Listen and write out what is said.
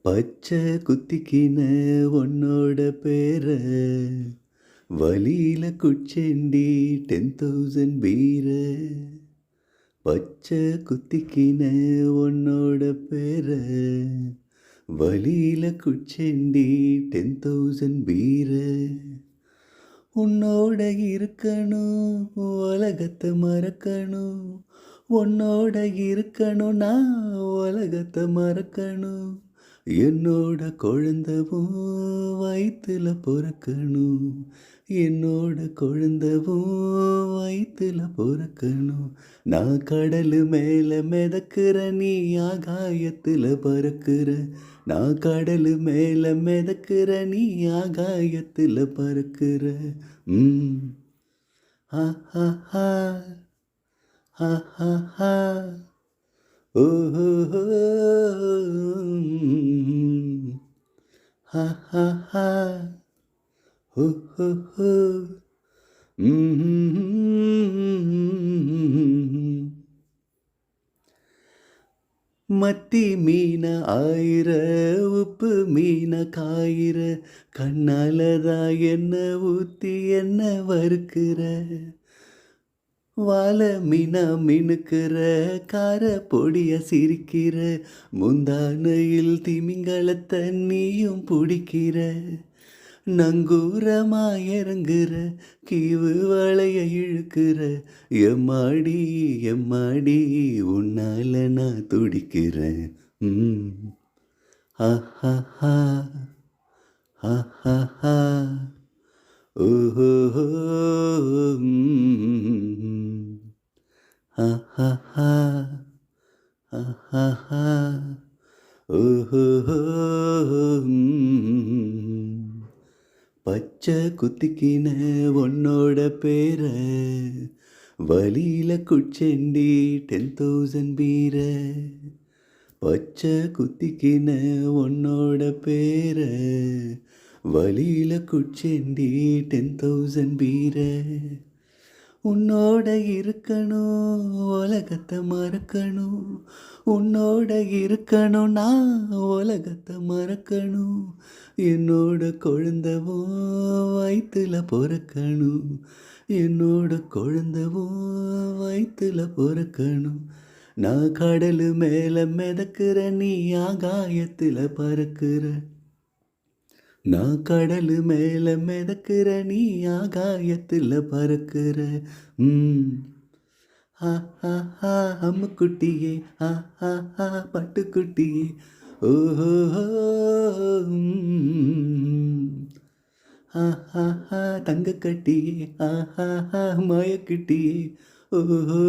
பச்சை குத்திக்கின உன்னோட பேர வழியில குச்சேண்டி 10,000 பீர. பச்சை குத்திக்கின உன்னோட பேர வழியில குச்சேண்டி 10,000 பீர. உன்னோட இருக்கணும் உலகத்தை மறக்கணும், உன்னோட இருக்கணும் நான் உலகத்தை மறக்கணும். என்னோட குழந்தவும் வயிற்றுல பொறக்கணும், என்னோட குழந்தவும் வயிற்றுல பொறக்கணும். நான் கடல் மேலே மிதக்கிற நீ ஆகாயத்தில் பறக்கிற, நான் கடல் மேலே மிதக்கிற நீ ஆகாயத்தில் பறக்கிற. ஹா ஹா ஹா ஹா ஹா ஹா ஓஹோ ஹா ஹா ஹா ஹோ ஹோ ஹோ. மத்தி மீன ஆயிர உப்பு மீன காயிர, கண்ணாலதான் என்ன ஊத்தி என்ன வறுக்கிற. வாழை மீனா மினுக்கிற கார பொடிய சிரிக்கிற, முந்தானையில் திமிங்கலத்தை நீயும் பிடிக்கிற. நங்கூரமா இறங்குற கீவு வளைய இழுக்கிற, எம்மாடி எம்மாடி உன்னால நான் துடிக்கிறேன். ஹா ஹா ஹா ஓஹோ ஹா ஹா ஹா ஓஹோ. பச்சை குத்திக்கின உன்னோட பேர வழியில குச்செண்டி 10,000 பீர. பச்சை குத்திக்கின உன்னோட பேர வழியில குச்செண்டி 10,000 பீர. உன்னோட இருக்கணும் உலகத்தை மறக்கணும், உன்னோட இருக்கணும் நான் உலகத்தை மறக்கணும். என்னோட குழந்தவும் வயிற்றுல பொறக்கணும், என்னோட குழந்தவும் வயிற்றுல பொறக்கணும். நான் கடல் மேலே மிதக்கிற நீ ஆகாயத்தில் பறக்கிற, நான் கடல் மேலே மிதக்கிற நீ ஆகாயத்தில் பறக்கிற. ஹா ஹா ஹா அம்முக்குட்டியே ஹா ஹா ஹா பட்டுக்குட்டியே ஓஹோ. ஹா ஹா ஹா தங்க கட்டியே ஹா ஹா ஹா மயக்கிட்டியே ஓஹோ.